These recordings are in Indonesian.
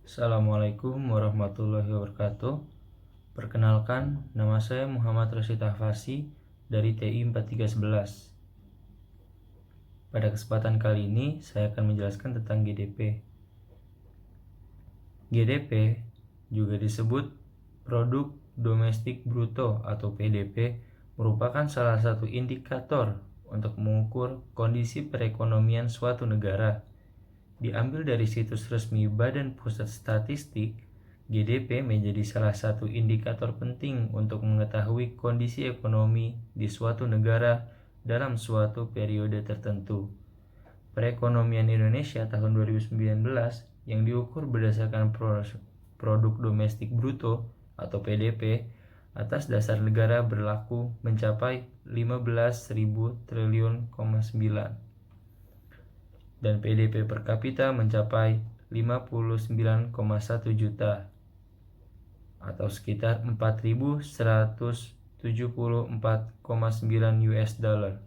Assalamualaikum warahmatullahi wabarakatuh. Perkenalkan, nama saya Muhammad Rashid Ahfasi dari TI 4311. Pada kesempatan kali ini, saya akan menjelaskan tentang GDP. GDP juga disebut Produk Domestik Bruto atau PDB, merupakan salah satu indikator untuk mengukur kondisi perekonomian suatu negara. Diambil dari situs resmi Badan Pusat Statistik, GDP menjadi salah satu indikator penting untuk mengetahui kondisi ekonomi di suatu negara dalam suatu periode tertentu. Perekonomian Indonesia tahun 2019 yang diukur berdasarkan Produk Domestik Bruto atau PDB atas dasar negara berlaku mencapai 15.000 triliun, dan PDB per kapita mencapai 59,1 juta atau sekitar 4.174,9 US dollar.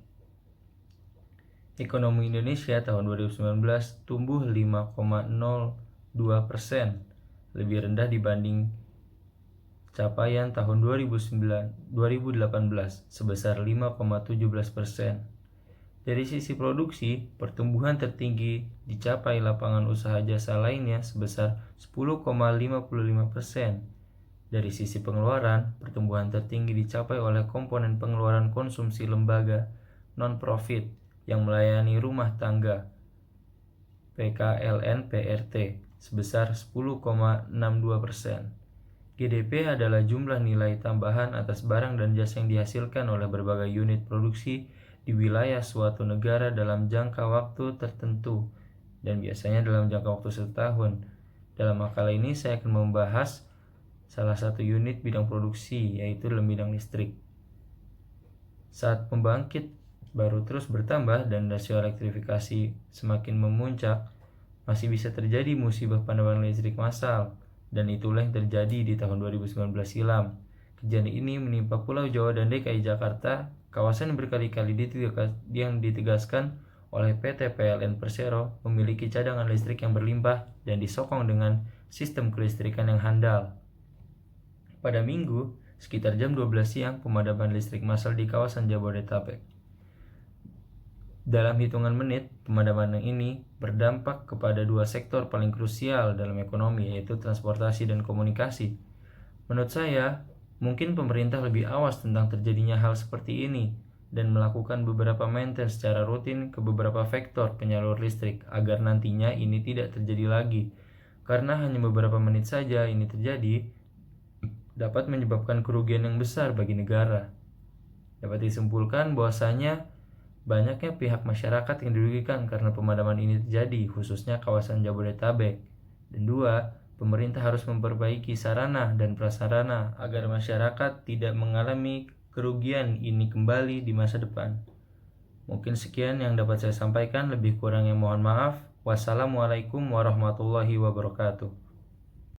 Ekonomi Indonesia tahun 2019 tumbuh 5,02%, lebih rendah dibanding capaian tahun 2018 sebesar 5,17%. Dari sisi produksi, pertumbuhan tertinggi dicapai lapangan usaha jasa lainnya sebesar 10,55%. Dari sisi pengeluaran, pertumbuhan tertinggi dicapai oleh komponen pengeluaran konsumsi lembaga non-profit yang melayani rumah tangga PKLN PRT sebesar 10,62%. GDP adalah jumlah nilai tambahan atas barang dan jasa yang dihasilkan oleh berbagai unit produksi di wilayah suatu negara dalam jangka waktu tertentu, dan biasanya dalam jangka waktu 1 tahun. Dalam makalah ini saya akan membahas salah satu unit bidang produksi, yaitu dalam bidang listrik. Saat pembangkit baru terus bertambah dan rasio elektrifikasi semakin memuncak, masih bisa terjadi musibah padam listrik massal, dan itulah yang terjadi di tahun 2019 silam. Kejadian ini menimpa Pulau Jawa dan DKI Jakarta, kawasan berkali-kali yang ditegaskan oleh PT PLN Persero memiliki cadangan listrik yang berlimpah dan disokong dengan sistem kelistrikan yang handal. Pada Minggu, sekitar jam 12 siang, pemadaman listrik massal di kawasan Jabodetabek. Dalam hitungan menit, pemadaman ini berdampak kepada dua sektor paling krusial dalam ekonomi, yaitu transportasi dan komunikasi. Menurut saya, mungkin pemerintah lebih awas tentang terjadinya hal seperti ini dan melakukan beberapa maintenance secara rutin ke beberapa vektor penyalur listrik agar nantinya ini tidak terjadi lagi. Karena hanya beberapa menit saja ini terjadi, dapat menyebabkan kerugian yang besar bagi negara. Dapat disimpulkan bahwasanya banyaknya pihak masyarakat yang dirugikan karena pemadaman ini terjadi, khususnya kawasan Jabodetabek. Dan 2, pemerintah harus memperbaiki sarana dan prasarana agar masyarakat tidak mengalami kerugian ini kembali di masa depan. Mungkin sekian yang dapat saya sampaikan, lebih kurangnya mohon maaf. Wassalamualaikum warahmatullahi wabarakatuh.